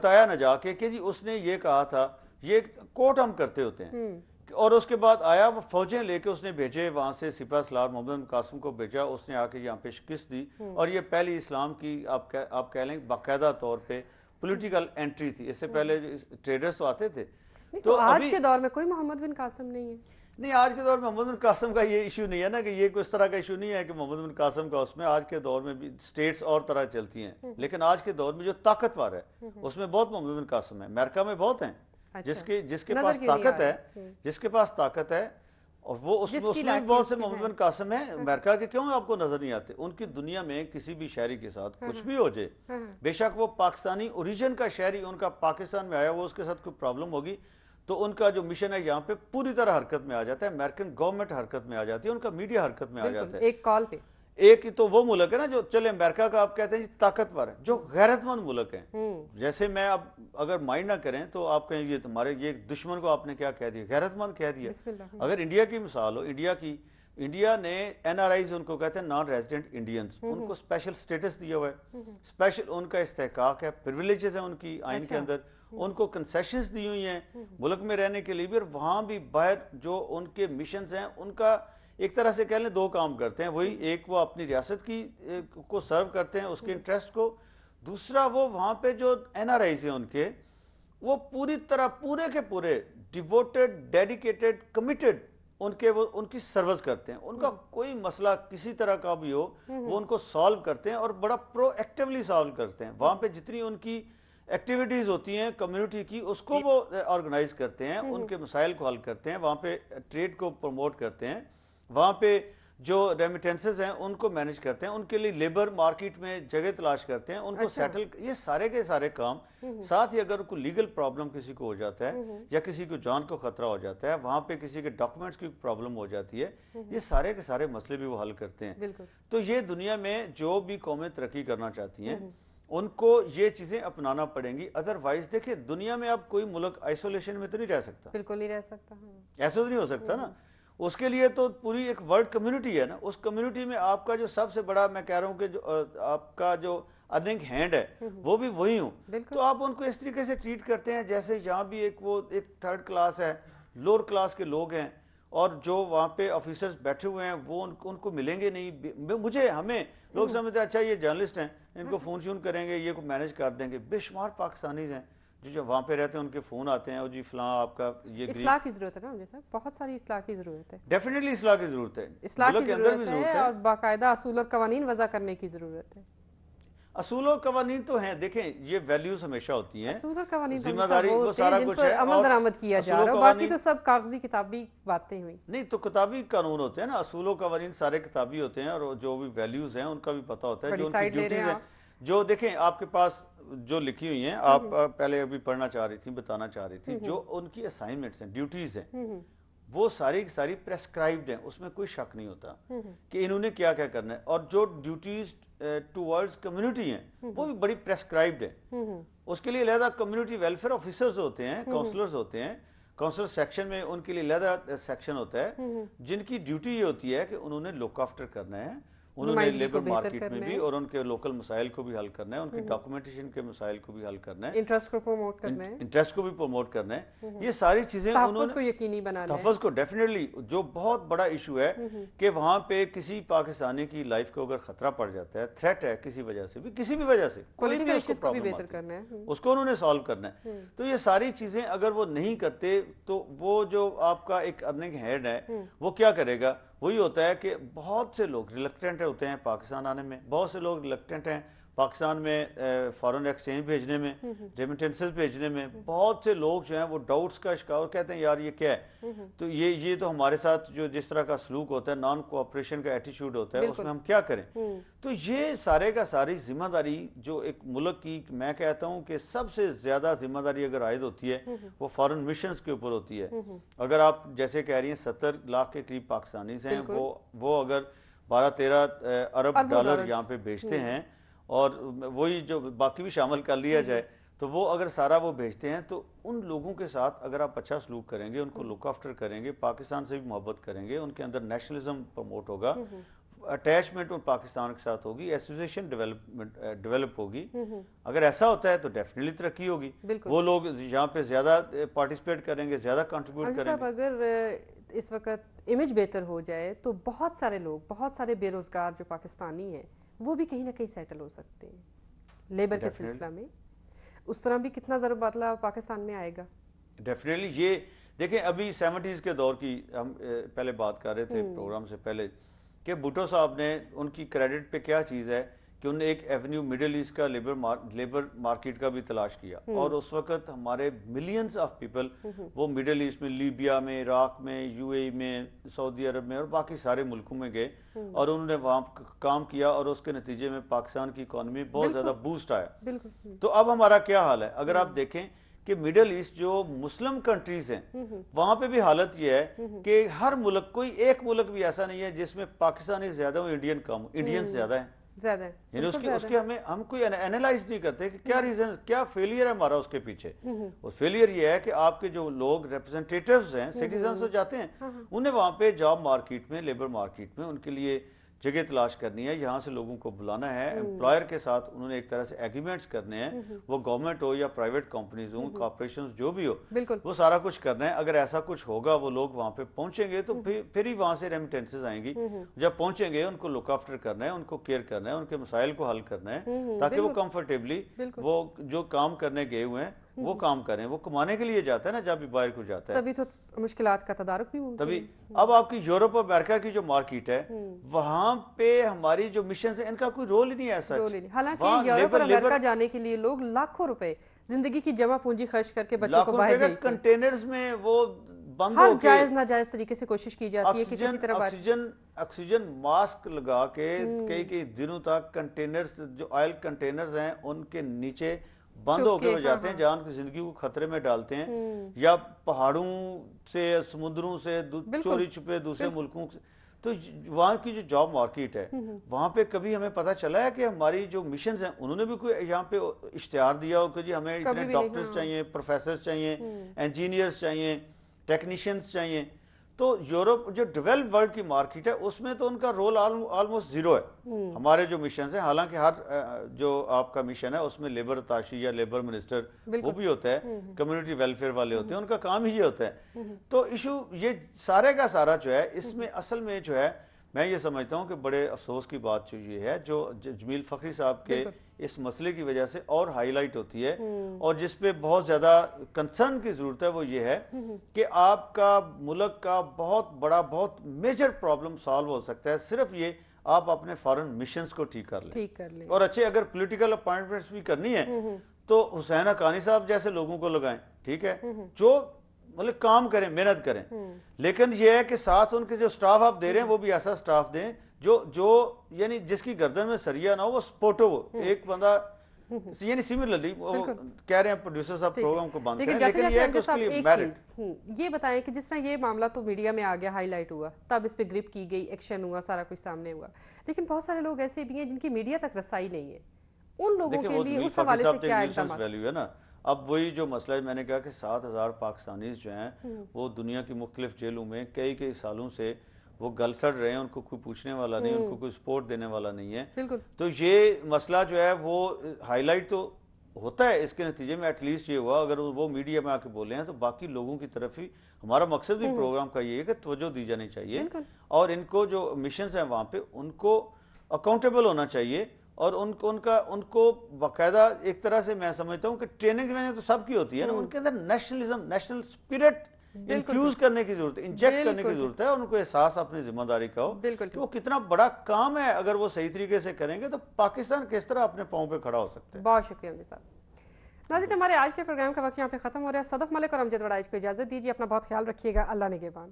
بتایا نہ جا کے کہ جی اس نے یہ کہا تھا، یہ کوٹ ہم کرتے ہوتے ہیں، اور اس کے بعد آیا وہ فوجیں لے کے اس نے بھیجے وہاں سے، سپہ سالار محمد بن قاسم کو بھیجا، اس نے آ کے یہاں پہ شکست دی، اور یہ پہلی اسلام کی آپ کہہ لیں باقاعدہ طور پہ پولیٹیکل انٹری تھی. اس سے پہلے ٹریڈرز تو آتے تھے. تو آج کے دور میں کوئی محمد بن قاسم نہیں ہے. نہیں، آج کے دور میں محمد بن قاسم کا یہ ایشو نہیں ہے نا، کہ یہ کوئی اس طرح کا ایشو نہیں ہے کہ محمد بن قاسم کا اس میں. آج کے دور میں بھی سٹیٹس اور طرح چلتی ہیں، لیکن آج کے دور میں جو طاقتور ہے اس میں بہت محمد بن قاسم ہے. امریکہ میں بہت ہیں جس کے پاس طاقت ہے، جس کے پاس طاقت ہے، اور وہ اس میں بھی بہت سے محمد بن قاسم ہیں. امریکہ کے کیوں آپ کو نظر نہیں آتے؟ ان کی دنیا میں کسی بھی شہری کے ساتھ کچھ بھی ہو جائے، بے شک وہ پاکستانی اوریجن کا شہری ان کا پاکستان میں آیا، وہ اس کے ساتھ کوئی پرابلم ہوگی تو ان کا جو مشن ہے یہاں پہ پوری طرح حرکت میں آ جاتا ہے. امریکن گورنمنٹ حرکت میں آ جاتی ہے، ان کا میڈیا حرکت میں آ جاتا ہے ایک کال پہ. ایک تو وہ ملک ہے نا جو چلے امریکہ کا آپ کہتے ہیں جی طاقتور ہے، جو غیرت مند ملک ہیں. جیسے میں اب اگر مائنڈ نہ کریں تو آپ کہیں یہ تمہارے یہ دشمن کو آپ نے کیا کہہ دیا، غیرت مند کہہ دیا. اگر انڈیا کی مثال ہو، انڈیا نے این آر آئیز ان کو کہتے ہیں نان ریزیڈنٹ انڈینز، ان کو اسپیشل سٹیٹس دیا ہوا ہے، اسپیشل ان کا استحقاق ہے، پریویلیجز ہیں ان کی آئین کے اندر، ان کو کنسیشنز دی ہوئی ہیں ملک میں رہنے کے لیے بھی. اور وہاں بھی باہر جو ان کے مشنز ہیں ان کا ایک طرح سے کہہ لیں دو کام کرتے ہیں. وہی ایک وہ اپنی ریاست کی کو سرو کرتے ہیں، اس کے انٹرسٹ کو. دوسرا وہ وہاں پہ جو این آر آئیز ہیں ان کے، وہ پوری طرح پورے کے پورے ڈیووٹڈ، ڈیڈیکیٹڈ، کمیٹڈ ان کی سروس کرتے ہیں. ان کا کوئی مسئلہ کسی طرح کا بھی ہو وہ ان کو سالو کرتے ہیں، اور بڑا پرو ایکٹیولی سالو کرتے ہیں. وہاں پہ جتنی ان کی ایکٹیویٹیز ہوتی ہیں کمیونٹی کی، اس کو وہ آرگنائز کرتے ہیں، ان کے مسائل کو حل کرتے ہیں. وہاں پہ ٹریڈ کو پروموٹ کرتے ہیں، وہاں پہ جو ریمیٹنسز ہیں ان کو مینج کرتے ہیں، ان کے لیے لیبر مارکیٹ میں جگہ تلاش کرتے ہیں، ان کو سیٹل. یہ سارے کے سارے کام. ساتھ ہی اگر کوئی لیگل پرابلم کسی کو ہو جاتا ہے یا کسی کو جان کو خطرہ ہو جاتا ہے، وہاں پہ کسی کے ڈاکومنٹس کی پرابلم ہو جاتی ہے، یہ سارے کے سارے مسئلے بھی وہ حل کرتے ہیں. تو یہ دنیا میں جو بھی قومیں ترقی کرنا چاہتی ہیں ان کو یہ چیزیں اپنانا پڑیں گی. ادروائز دیکھیں دنیا میں اب کوئی ملک آئسولیشن میں تو نہیں رہ سکتا، بالکل نہیں رہ سکتا. ایسا تو نہیں ہو سکتا نا. اس کے لیے تو پوری ایک ورلڈ کمیونٹی ہے نا. اس کمیونٹی میں آپ کا جو سب سے بڑا، میں کہہ رہا ہوں کہ جو آپ کا جو ارننگ ہینڈ ہے وہ بھی وہی ہوں. تو آپ ان کو اس طریقے سے ٹریٹ کرتے ہیں جیسے یہاں بھی ایک تھرڈ کلاس ہے، لوور کلاس کے لوگ ہیں، اور جو وہاں پہ آفیسرز بیٹھے ہوئے ہیں وہ ان کو ملیں گے نہیں. ہمیں لوگ سمجھتے ہیں اچھا یہ جرنلسٹ ہیں، ان کو فون شون کریں گے، یہ کو مینج کر دیں گے. بے شمار پاکستانیز ہیں جو وہاں پہ رہتے ہیں، ان کے فون آتے ہیں، اور جی فلاں آپ کا یہ اصلاح کی ضرورت ہے نا مجھے صاحب، بہت ساری اصلاح کی ضرورت ہے. ڈیفینیٹلی اصلاح کی ضرورت ہے، اصلاح کی ضرورت ہے، اور باقاعدہ اصول اور قوانین وضع کرنے کی ضرورت ہے. اصول و قوانین تو ہیں، دیکھیں یہ ویلیوز ہمیشہ ہوتی ہیں، اصول اور قوانین ذمہ داری وہ سارا کچھ ہے، عمل درآمد کیا جا رہا ہے، باقی تو سب کاغذی کتابی باتیں ہوئی. نہیں تو کتابی قانون ہوتے ہیں نا، اصول و قوانین سارے کتابی ہوتے ہیں، اور جو بھی ویلیوز ہیں ان کا بھی پتہ ہوتا ہے، جو ان کی ڈیوٹیز ہیں. جو دیکھیں آپ کے پاس جو لکھی ہوئی ہیں، آپ پہلے ابھی پڑھنا چاہ رہی تھی، بتانا چاہ رہی تھی، جو ان کی اسائنمنٹس ہیں، ڈیوٹیز ہیں، وہ ساری کی ساری پریسکرائبڈ ہیں. اس میں کوئی شک نہیں ہوتا کہ انہوں نے کیا کیا کرنا ہے. اور جو ڈیوٹیز ٹوورڈز کمیونٹی ہیں وہ بھی بڑی پریسکرائبڈ ہیں. اس کے لیے علیحدہ کمیونٹی ویلفیئر آفیسرز ہوتے ہیں، کاؤنسلرز ہوتے ہیں. کاؤنسلر سیکشن میں ان کے لیے علیحدہ سیکشن ہوتا ہے جن کی ڈیوٹی یہ ہوتی ہے کہ انہوں نے لک آفٹر کرنا ہے، انہوں نے لیبر مارکیٹ میں بھی، اور ان کے لوکل مسائل کو بھی حل کرنا ہے، ان کی ڈاکومنٹیشن کے مسائل کو بھی حل کرنا ہے، انٹرسٹ کو پروموٹ کرنا ہے، انٹرسٹ کو بھی پروموٹ کرنا ہے. یہ ساری چیزیں انہوں نے کو یقینی بنانا ہے، تحفظ کو ڈیفینیٹلی. جو بہت بڑا ایشو ہے کہ وہاں پہ کسی پاکستانی کی لائف کو اگر خطرہ پڑ جاتا ہے، تھریٹ ہے کسی وجہ سے بھی، کسی بھی وجہ سے کوئی بھی اس کو پرابلم آتی ہے، اس کو انہوں نے سالو کرنا ہے. تو یہ ساری چیزیں اگر وہ نہیں کرتے تو وہ جو آپ کا ایک ارننگ ہیڈ ہے وہ کیا کرے گا؟ وہی ہوتا ہے کہ بہت سے لوگ ریلکٹنٹ ہوتے ہیں پاکستان آنے میں، بہت سے لوگ ریلکٹنٹ ہیں پاکستان میں فارن ایکسچینج بھیجنے میں، ریمیٹنسز بھیجنے میں. بہت سے لوگ جو ہیں وہ ڈاؤٹس کا شکار کہتے ہیں یار یہ کیا ہے، تو یہ تو ہمارے ساتھ جو جس طرح کا سلوک ہوتا ہے، نان کوآپریشن کا ایٹیٹیوڈ ہوتا ہے، اس میں ہم کیا کریں. تو یہ سارے کا ساری ذمہ داری جو ایک ملک کی، میں کہتا ہوں کہ سب سے زیادہ ذمہ داری اگر عائد ہوتی ہے وہ فارن مشنز کے اوپر ہوتی ہے. اگر آپ جیسے کہہ رہی ہیں 70 لاکھ کے قریب پاکستانیز ہیں، وہ اگر 12-13 ارب ڈالر یہاں پہ بھیجتے ہیں، اور وہی جو باقی بھی شامل کر لیا جائے، تو وہ اگر سارا وہ بھیجتے ہیں، تو ان لوگوں کے ساتھ اگر آپ اچھا سلوک کریں گے، ان کو لک آفٹر کریں گے، پاکستان سے بھی محبت کریں گے، ان کے اندر نیشنلزم پروموٹ ہوگا، اٹیچمنٹ پاکستان کے ساتھ ہوگی, ایسوسیشن ڈیولپ ہوگی. اگر ایسا ہوتا ہے تو ڈیفینیٹلی ترقی ہوگی, وہ لوگ یہاں پہ زیادہ پارٹیسپیٹ کریں گے, زیادہ کنٹریبیوٹ کریں گے. اگر اس وقت امیج بہتر ہو جائے تو بہت سارے لوگ, بہت سارے بے روزگار جو پاکستانی ہیں وہ بھی کہیں نہ کہیں سیٹل ہو سکتے ہیں لیبر کے سلسلہ میں. اس طرح بھی کتنا ضرور بدلاؤ پاکستان میں آئے گا. ڈیفینیٹلی یہ دیکھیں, ابھی 70s کے دور کی ہم پہلے بات کر رہے تھے پروگرام سے پہلے کہ بھٹو صاحب نے, ان کی کریڈٹ پہ کیا چیز ہے کہ انہوں نے ایک ایونیو مڈل ایسٹ کا لیبر مارکیٹ کا بھی تلاش کیا, اور اس وقت ہمارے ملینز آف پیپل وہ مڈل ایسٹ میں, لیبیا میں, عراق میں, یو اے ای میں, سعودی عرب میں اور باقی سارے ملکوں میں گئے, اور انہوں نے وہاں کام کیا, اور اس کے نتیجے میں پاکستان کی اکانومی بہت زیادہ بوسٹ آیا. تو اب ہمارا کیا حال ہے اگر آپ دیکھیں کہ مڈل ایسٹ جو مسلم کنٹریز ہیں وہاں پہ بھی حالت یہ ہے کہ ہر ملک, کوئی ایک ملک بھی ایسا نہیں ہے جس میں پاکستانی زیادہ ہوں, انڈین کم, انڈین زیادہ ہیں. یعنی اس کے ہم کوئی انالائز نہیں کرتے کہ کیا ریزن, کیا فیلئر ہے ہمارا اس کے پیچھے. اور فیلئر یہ ہے کہ آپ کے جو لوگ ریپرزنٹیٹیوز ہیں, سٹیزنز جاتے ہیں, انہیں وہاں پہ جاب مارکیٹ میں, لیبر مارکیٹ میں ان کے لیے جگہ تلاش کرنی ہے, یہاں سے لوگوں کو بلانا ہے, امپلائر کے ساتھ انہوں نے ایک طرح سے ایگریمنٹس کرنے ہیں, وہ گورنمنٹ ہو یا پرائیویٹ کمپنیز ہوں, کارپوریشنز جو بھی ہو, وہ سارا کچھ کرنا ہے. اگر ایسا کچھ ہوگا, وہ لوگ وہاں پہ پہنچیں گے تو پھر ہی وہاں سے ریمیٹنسز آئیں گی. جب پہنچیں گے ان کو لک آفٹر کرنا ہے, ان کو کیئر کرنا ہے, ان کے مسائل کو حل کرنا ہے, تاکہ وہ کمفرٹیبلی وہ جو کام کرنے گئے ہوئے ہیں وہ کام کریں. وہ کمانے کے لیے جاتا ہے نا, جب بھی باہر کو جاتا ہے, تبھی تو مشکلات کا تدارک بھی ممکن ہے. تبھی اب آپ کی یورپ اور امریکہ کی جو مارکیٹ ہے وہاں پہ ہماری جو مشنز ہیں ان کا کوئی رول ہی نہیں ہے ایسا. حالانکہ یورپ اور امریکہ جانے کے لیے لوگ لاکھوں روپے زندگی کی جمع پونجی خرچ کر کے بچوں کو باہر بھیجتے ہیں. کنٹینرز میں وہ بند ہو کے جائز ناجائز طریقے سے کوشش کی جاتی ہے کہ کسی طرح آکسیجن ماسک لگا کے کئی دنوں تک کنٹینرز, جو آئل کنٹینرز ہیں ان کے نیچے بند ہو کے ہو جاتے ہیں, جہاں ان کی زندگی کو خطرے میں ڈالتے ہیں, یا پہاڑوں سے, سمندروں سے چوری چھپے دوسرے ملکوں سے. تو وہاں کی جو جاب مارکیٹ ہے وہاں پہ کبھی ہمیں پتہ چلا ہے کہ ہماری جو مشنز ہیں انہوں نے بھی کوئی یہاں پہ اشتہار دیا ہو کہ جی ہمیں اتنے ڈاکٹرز چاہیے, پروفیسرز چاہیے, انجینئرز چاہیے, ٹیکنیشینز چاہیے. تو یورپ جو ڈیولپ ورلڈ کی مارکیٹ ہے اس میں تو ان کا رول آلموسٹ زیرو ہے. ہمارے جو مشنز ہیں, حالانکہ ہر جو آپ کا مشن ہے اس میں لیبر تاشی یا لیبر منسٹر وہ بھی ہوتا ہے, کمیونٹی ویلفیئر والے ہوتے ہیں, ان کا کام ہی یہ ہوتا ہے. تو ایشو یہ سارے کا سارا جو ہے اس میں اصل میں جو ہے میں یہ سمجھتا ہوں کہ بڑے افسوس کی بات جو یہ ہے جو جمیل فخری صاحب کے اس مسئلے کی وجہ سے اور ہائی لائٹ ہوتی ہے, اور جس پہ بہت زیادہ کنسرن کی ضرورت ہے, وہ یہ ہے کہ آپ کا ملک کا بہت بڑا, بہت میجر پرابلم سالو ہو سکتا ہے صرف یہ آپ اپنے فارن مشنز کو ٹھیک کر لیں. اور اچھے اگر پولیٹیکل اپائنٹمنٹس بھی کرنی ہے تو حسین حقانی صاحب جیسے لوگوں کو لگائیں, ٹھیک ہے, جو مطلب کام کریں, محنت کریں, لیکن یہ ہے کہ ساتھ ان کے جو سٹاف آپ دے رہے ہیں وہ بھی ایسا سٹاف دیں جو یعنی جس کی گردن میں سریا نہ ہو, وہ سپورٹو ہو. ایک بندہ یعنی سیملرلی وہ کہہ رہے ہیں پروڈیوسر صاحب پروگرام کو بند کریں, لیکن یہ ہے کہ اس کے لیے میرٹ. یہ بتائیں کہ جس طرح یہ معاملہ تو میڈیا میں آ گیا, ہائی لائٹ ہوا, تب اس پہ گرپ کی گئی, ایکشن ہوا, سارا کچھ سامنے ہوا, لیکن بہت سارے لوگ ایسے بھی ہیں جن کی میڈیا تک رسائی نہیں ہے. ان لوگوں کے لیے اس حوالے سے کیا اقدامات ہے نا. اب وہی جو مسئلہ ہے, میں نے کہا کہ 7,000 پاکستانیز جو ہیں وہ دنیا کی مختلف جیلوں میں کئی سالوں سے وہ گل سڑ رہے ہیں, ان کو کوئی پوچھنے والا نہیں, ان کو کوئی سپورٹ دینے والا نہیں ہے. تو یہ مسئلہ جو ہے وہ ہائی لائٹ تو ہوتا ہے, اس کے نتیجے میں ایٹ لیسٹ یہ ہوا اگر وہ میڈیا میں آ کے بولے ہیں تو باقی لوگوں کی طرف ہی ہمارا مقصد بھی پروگرام کا یہ ہے کہ توجہ دی جانی چاہیے, اور ان کو جو مشنز ہیں وہاں پہ ان کو اکاؤنٹیبل ہونا چاہیے, اور ان کو باقاعدہ ایک طرح سے میں سمجھتا ہوں کہ ٹریننگ میں تو سب کی ہوتی ہے نا, ان کے اندر نیشنلزم, نیشنل اسپرٹ انفیوز کرنے کی ضرورت ہے, انجیکٹ کرنے کی ضرورت ہے, اور ان کو احساس اپنی ذمہ داری کا ہو کہ وہ کتنا بڑا کام ہے. اگر وہ صحیح طریقے سے کریں گے تو پاکستان کس طرح اپنے پاؤں پہ کھڑا ہو سکتا ہے. بہت شکریہ امجد صاحب. ناظرین, ہمارے آج کے پروگرام کا وقت یہاں پہ ختم ہو رہا ہے. صدف ملک اور امجد وڑائچ کو اجازت دیجیے. اپنا بہت خیال رکھیے گا. اللہ نگہبان.